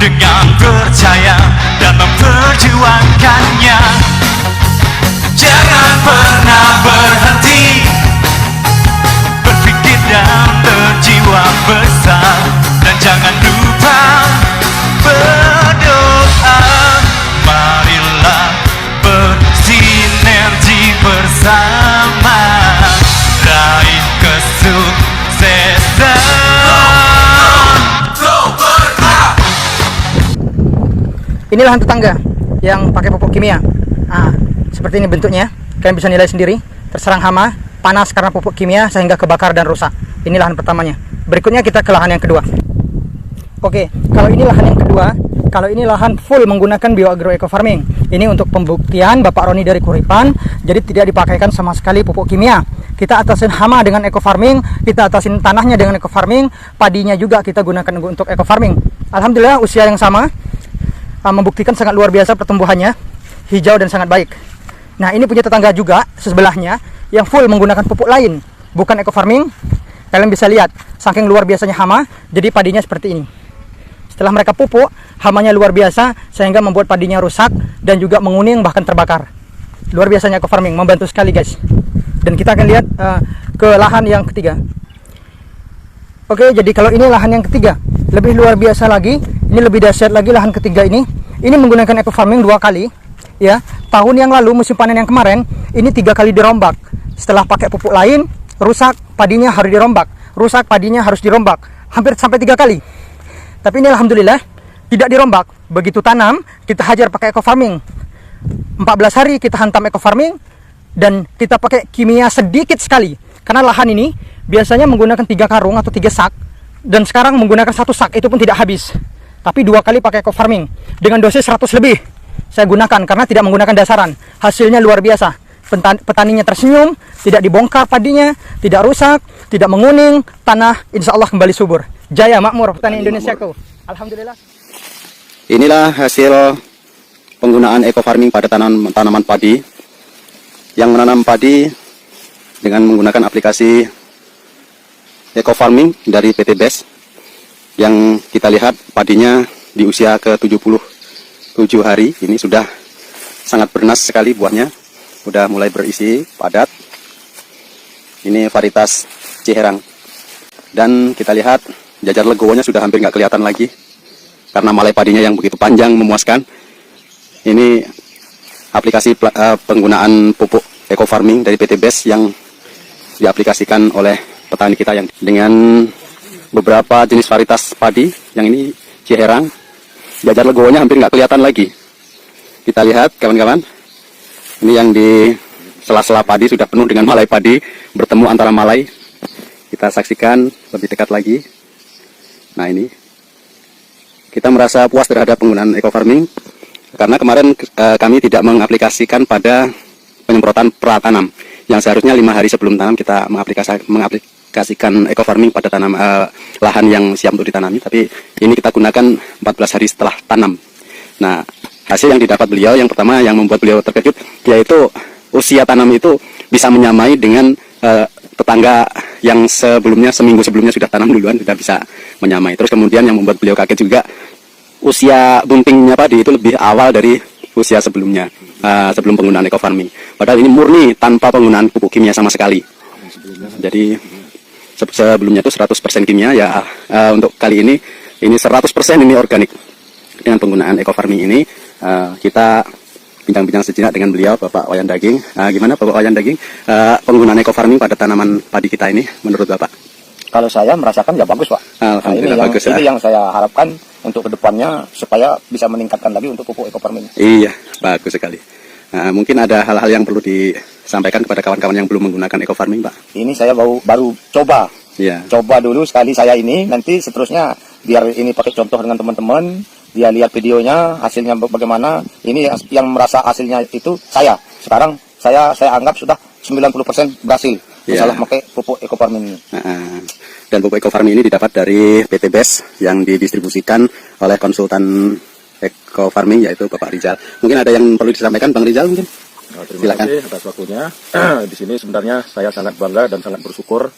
dengan percaya dan memperjuangkannya. Jangan pernah berhenti berpikir dan berjiwa besar, dan jangan lupa berdoa. Marilah bersinergi bersama, raih kesuksesan. Ini lahan tetangga yang pakai pupuk kimia. Seperti ini bentuknya. Kalian bisa nilai sendiri. Terserang hama, panas karena pupuk kimia sehingga kebakar dan rusak. Ini lahan pertamanya. Berikutnya kita ke lahan yang kedua. Oke, kalau ini lahan yang kedua, kalau ini lahan full menggunakan bioagro eco farming. Ini untuk pembuktian Bapak Roni dari Kuripan. Jadi tidak dipakaikan sama sekali pupuk kimia. Kita atasin hama dengan eco farming, kita atasin tanahnya dengan eco farming, padinya juga kita gunakan untuk eco farming. Alhamdulillah usia yang sama, membuktikan sangat luar biasa pertumbuhannya, hijau dan sangat baik. Nah, ini punya tetangga juga sebelahnya yang full menggunakan pupuk lain, bukan eco farming. Kalian bisa lihat saking luar biasanya hama, jadi padinya seperti ini. Setelah mereka pupuk, hamanya luar biasa sehingga membuat padinya rusak dan juga menguning bahkan terbakar. Luar biasanya eco farming, membantu sekali guys. Dan kita akan lihat ke lahan yang ketiga. Oke, jadi kalau ini lahan yang ketiga, lebih luar biasa lagi. Ini lebih dahsyat lagi lahan ketiga ini. Ini menggunakan eco farming 2 kali. Ya, tahun yang lalu musim panen yang kemarin ini 3 kali dirombak. Setelah pakai pupuk lain, rusak, padinya harus dirombak. Rusak, padinya harus dirombak. Hampir sampai 3 kali. Tapi ini alhamdulillah tidak dirombak. Begitu tanam, kita hajar pakai eco farming. 14 hari kita hantam eco farming dan kita pakai kimia sedikit sekali. Karena lahan ini biasanya menggunakan 3 karung atau 3 sak, dan sekarang menggunakan 1 sak, itu pun tidak habis. Tapi 2 kali pakai eco farming dengan dosis 100 lebih saya gunakan karena tidak menggunakan dasaran. Hasilnya luar biasa. Petaninya tersenyum, tidak dibongkar padinya, tidak rusak, tidak menguning, tanah insya Allah kembali subur. Jaya makmur petani Indonesia ku. Alhamdulillah. Inilah hasil penggunaan eco farming pada tanaman padi. Yang menanam padi dengan menggunakan aplikasi eco farming dari PT BES. Yang kita lihat padinya di usia ke 77 hari ini sudah sangat bernas sekali buahnya, sudah mulai berisi padat. Ini varietas Ciherang, dan kita lihat jajar legowonya sudah hampir nggak kelihatan lagi karena malai padinya yang begitu panjang memuaskan. Ini aplikasi penggunaan pupuk eco farming dari PT BES yang diaplikasikan oleh petani kita yang dengan beberapa jenis varietas padi. Yang ini Ciherang, jajar legowonya hampir nggak kelihatan lagi. Kita lihat kawan-kawan, ini yang di sela-sela padi sudah penuh dengan malai padi, bertemu antara malai. Kita saksikan lebih dekat lagi. Nah, ini kita merasa puas terhadap penggunaan eco farming karena kemarin kami tidak mengaplikasikan pada penyemprotan pratanam yang seharusnya 5 hari sebelum tanam kita mengaplikasikan eco farming pada lahan yang siap untuk ditanami, tapi ini kita gunakan 14 hari setelah tanam. Nah, hasil yang didapat beliau yang pertama yang membuat beliau terkejut yaitu usia tanam itu bisa menyamai dengan tetangga yang seminggu sebelumnya sudah tanam duluan, sudah bisa menyamai. Terus kemudian yang membuat beliau kaget juga, usia buntingnya padi itu lebih awal dari usia sebelumnya, sebelum penggunaan eco farming. Padahal ini murni tanpa penggunaan pupuk kimia sama sekali. Jadi sebelumnya itu 100% kimia, ya untuk kali ini 100% ini organik. Dengan penggunaan eco farming ini kita bincang-bincang sejenak dengan beliau, Bapak Wayan Daging. Gimana Bapak Wayan Daging, penggunaan eco farming pada tanaman padi kita ini menurut Bapak? Kalau saya merasakan ya bagus, Pak. Alhamdulillah, nah, bagus. Ini yang saya harapkan untuk kedepannya supaya bisa meningkatkan lagi untuk pupuk eco farming. Iya, bagus sekali. Mungkin ada hal-hal yang perlu disampaikan kepada kawan-kawan yang belum menggunakan eco farming, Pak. Ini saya baru coba. Iya. Coba dulu sekali saya ini, nanti seterusnya biar ini pakai contoh dengan teman-teman, dia lihat videonya, hasilnya bagaimana. Ini yang merasa hasilnya itu saya. Sekarang saya anggap sudah 90% berhasil. Masalah pakai pupuk eco farming ini. Dan pupuk eco farming ini didapat dari PT BES yang didistribusikan oleh konsultan eco farming yaitu Bapak Rizal. Mungkin ada yang perlu disampaikan, Bang Rizal mungkin? Terima kasih atas waktunya. Di sini sebenarnya saya sangat bangga dan sangat bersyukur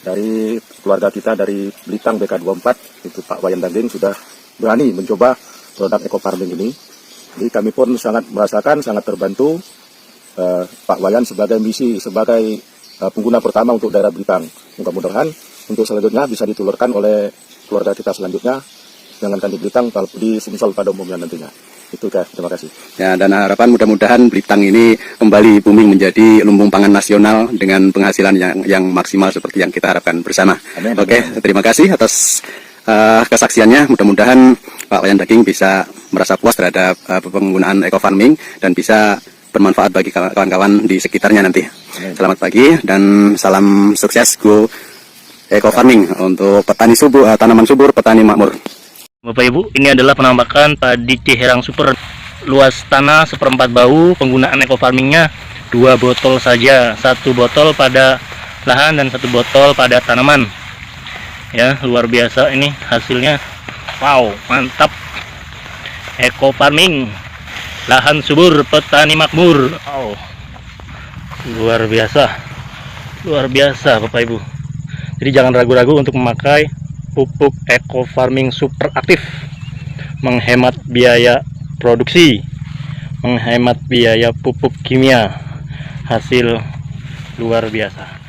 dari keluarga kita dari Blitang BK24, itu Pak Wayan Daging sudah berani mencoba produk eco farming ini. Jadi kami pun sangat merasakan, sangat terbantu. Pak Wayan sebagai pengguna pertama untuk daerah Blitar. Mudah-mudahan untuk selanjutnya bisa ditulurkan oleh keluarga kita selanjutnya, jangankan di Blitar, di Sumsel pada umumnya nantinya. Itu terima kasih. Ya, dan harapan mudah-mudahan Blitang ini kembali booming menjadi lumbung pangan nasional dengan penghasilan yang maksimal seperti yang kita harapkan bersama. Amin. Oke, terima kasih atas kesaksiannya. Mudah-mudahan Pak Wayan Daging bisa merasa puas terhadap penggunaan eco farming dan bisa bermanfaat bagi kawan-kawan di sekitarnya nanti. Amin. Selamat pagi dan salam sukses Go Eco Farming untuk petani subur, tanaman subur, petani makmur. Bapak Ibu, ini adalah penambakan padi Ciherang Super. Luas tanah 1/4 bau, penggunaan eco farmingnya 2 botol saja, 1 botol pada lahan dan 1 botol pada tanaman. Ya, luar biasa ini hasilnya. Wow, mantap. Eco farming, lahan subur, petani makmur. Oh, luar biasa Bapak Ibu. Jadi jangan ragu-ragu untuk memakai pupuk eco farming super aktif, menghemat biaya produksi, menghemat biaya pupuk kimia, hasil luar biasa.